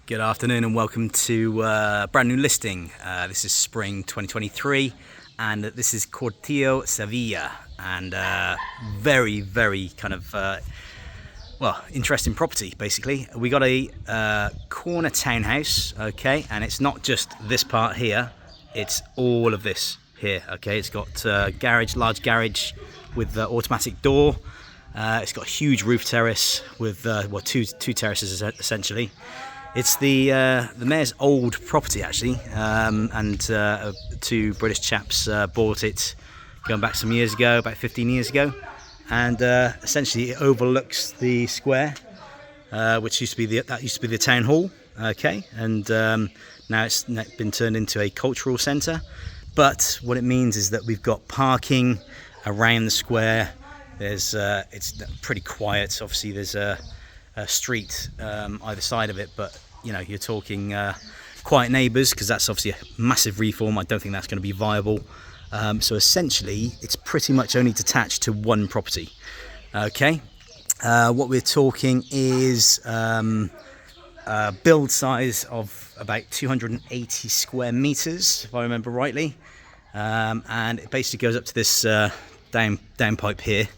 Good afternoon and welcome to a brand new listing. This is spring 2023 and this is Cortijo Sevilla, and very kind of interesting property. Basically we got a corner townhouse, okay, and it's not just this part here, it's all of this here, okay. It's got large garage with automatic door. It's got a huge roof terrace with two terraces essentially. It's the mayor's old property actually, and two British chaps bought it going back some years ago, about 15 years ago, and essentially it overlooks the square, which used to be the town hall, okay, and now it's been turned into a cultural centre. But what it means is that we've got parking around the square. There's it's pretty quiet. Obviously there's a street either side of it, but you know, you're talking quiet neighbours, because that's obviously a massive reform. I don't think that's going to be viable. So essentially it's pretty much only detached to one property, okay. What we're talking is a build size of about 280 square meters, if I remember rightly, and it basically goes up to this downpipe here,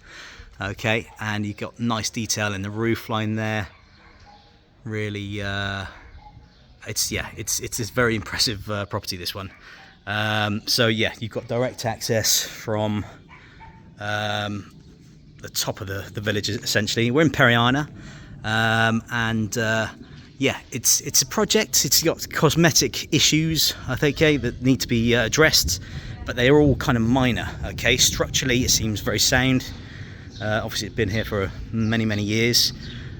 okay, and you've got nice detail in the roof line there. Really, it's a very impressive property, this one. So yeah, you've got direct access from the top of the village essentially. We're in Periana, and yeah, it's a project. It's got cosmetic issues, I think, that need to be addressed, but they are all kind of minor, okay. Structurally it seems very sound. Obviously it's been here for many years,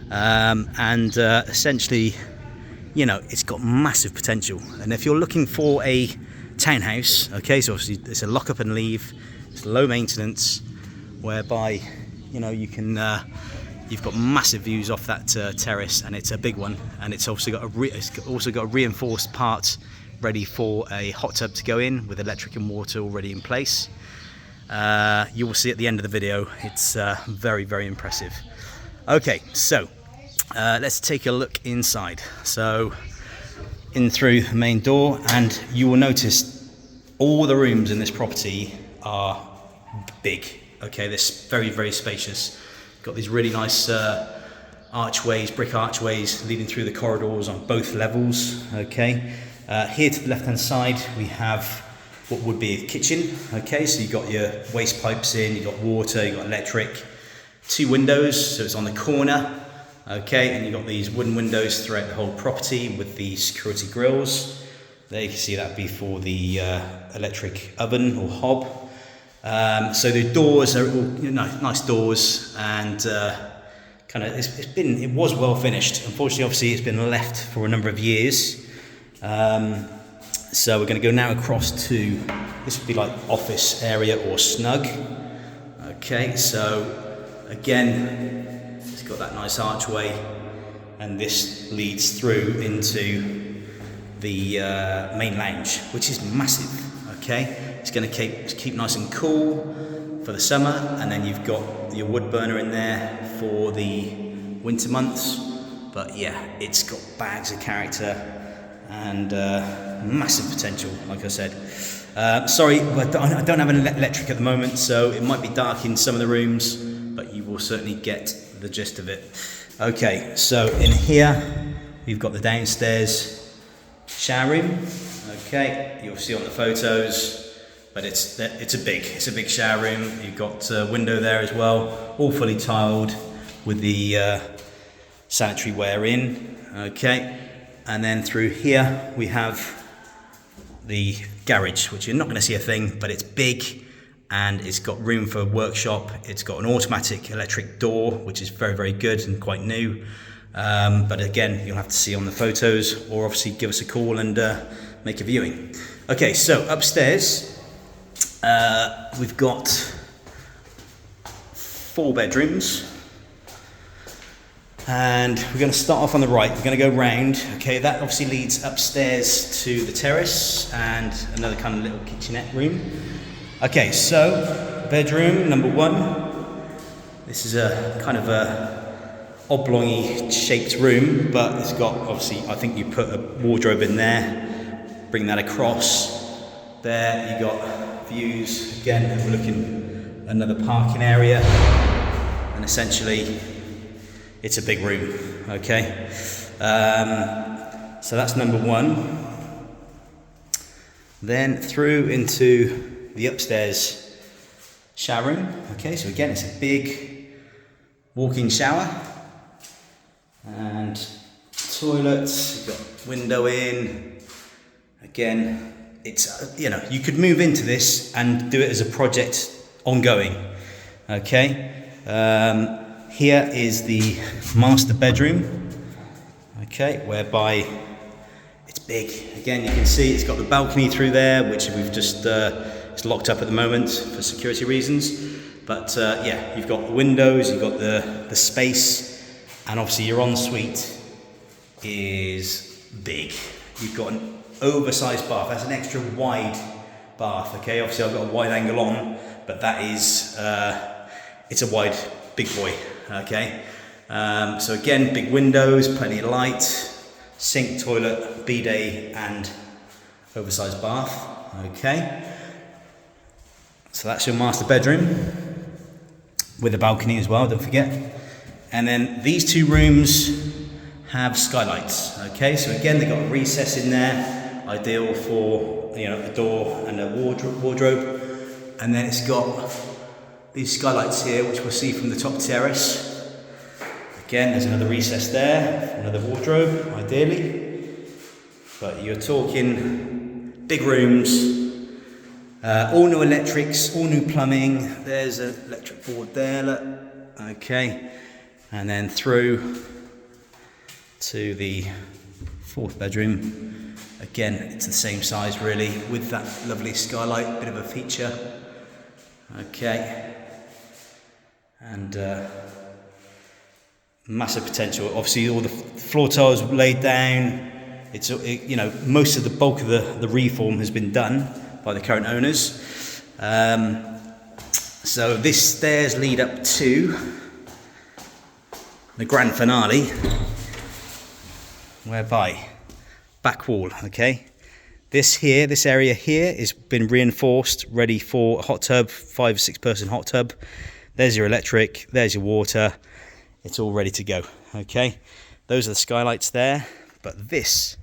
and essentially, you know, it's got massive potential. And if you're looking for a townhouse, okay, so obviously it's a lock up and leave, it's low maintenance, whereby, you know, you can you've got massive views off that terrace, and it's a big one, and it's also got a reinforced part ready for a hot tub to go in with electric and water already in place. You will see at the end of the video. It's very impressive. Okay, so let's take a look inside. So in through the main door, and you will notice all the rooms in this property are big, okay. They're very spacious. Got these really nice archways, brick archways leading through the corridors on both levels, okay. Here to the left hand side we have what would be a kitchen, okay. So you've got your waste pipes in, you've got water, you've got electric, two windows, so it's on the corner, okay, and you've got these wooden windows throughout the whole property with the security grills. There you can see that be for the electric oven or hob. So the doors are all, you know, nice doors, and it was well finished. Unfortunately, obviously it's been left for a number of years. So we're going to go now across to, this would be like office area or snug, okay. So again, it's got that nice archway, and this leads through into the main lounge, which is massive, okay. It's going to keep nice and cool for the summer, and then you've got your wood burner in there for the winter months. But yeah, it's got bags of character and massive potential, like I said. Sorry, but I don't have an electric at the moment, so it might be dark in some of the rooms, but you will certainly get the gist of it. Okay, so in here we've got the downstairs shower room, okay. You'll see on the photos, but it's a big shower room. You've got a window there as well, all fully tiled with the sanitary ware in, okay. And then through here we have the garage, which you're not going to see a thing, but it's big, and it's got room for workshop. It's got an automatic electric door, which is very good and quite new. But again, you'll have to see on the photos, or obviously give us a call and make a viewing. Okay, so upstairs we've got 4 bedrooms. And we're going to start off on the right. We're going to go round. Okay, that obviously leads upstairs to the terrace and another kind of little kitchenette room. Okay, so bedroom number 1. This is a kind of a oblong shaped room, but it's got, obviously, I think you put a wardrobe in there, bring that across. There you got views, again overlooking another parking area, and essentially it's a big room, okay? So that's number one. Then through into the upstairs shower room, okay? So again, it's a big walk-in shower and toilets, you've got window in. Again, it's, you know, you could move into this and do it as a project ongoing, okay? Here is the master bedroom, okay, whereby it's big. Again, you can see it's got the balcony through there, which we've just, it's locked up at the moment for security reasons. But yeah, you've got the windows, you've got the space, and obviously your ensuite is big. You've got an oversized bath. That's an extra wide bath, okay? Obviously I've got a wide angle on, but that is, it's a wide, big boy, okay? So again, big windows, plenty of light, sink, toilet, bidet, and oversized bath, okay? So that's your master bedroom, with a balcony as well, don't forget. And then these two rooms have skylights, okay? So again, they've got a recess in there, ideal for, you know, a door and a wardrobe. And then it's got these skylights here, which we'll see from the top terrace. Again, there's another recess there, another wardrobe, ideally. But you're talking big rooms, all new electrics, all new plumbing. There's an electric board there, look. Okay. And then through to the fourth bedroom. Again, it's the same size really, with that lovely skylight, bit of a feature. Okay. And massive potential. Obviously, all the floor tiles laid down. You know, most of the bulk of the reform has been done by the current owners. So this stairs lead up to the grand finale, whereby back wall. Okay, this area here has been reinforced, ready for a hot tub, 5 or 6 person hot tub. There's your electric. There's your water. It's all ready to go, okay? Those are the skylights there, but this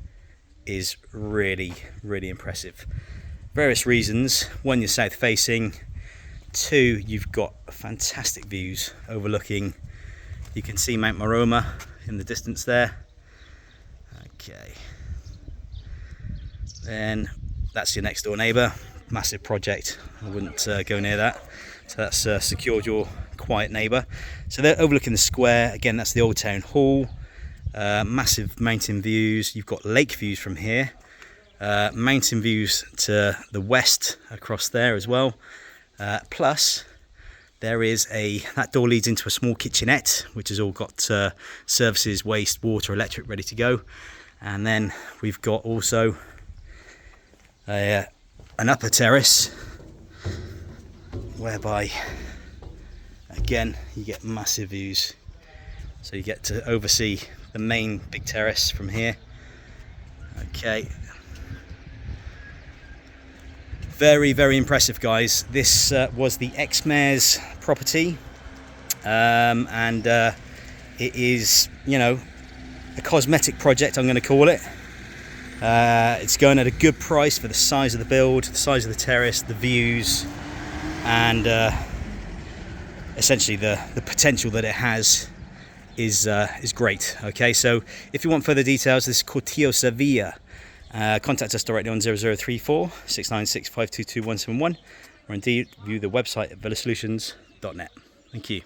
is really, really impressive. Various reasons. One, you're south facing. 2, you've got fantastic views overlooking. You can see Mount Maroma in the distance there. Okay. Then that's your next door neighbour. Massive project. I wouldn't go near that. So that's secured your quiet neighbour. So they're overlooking the square. Again, that's the old town hall. Massive mountain views. You've got lake views from here. Mountain views to the west across there as well. Plus, there is that door leads into a small kitchenette, which has all got services, waste, water, electric ready to go. And then we've got also an upper terrace, whereby again you get massive views, so you get to oversee the main big terrace from here. Okay, very, very impressive, guys. This was the ex-mayor's property, and it is, you know, a cosmetic project, I'm going to call it. It's going at a good price for the size of the build, the size of the terrace, the views, and essentially the potential that it has is great. Okay, so if you want further details, this is Cortijo Sevilla. Contact us directly on 0034 696 522 171, or indeed view the website at VillaSolutions.net. Thank you.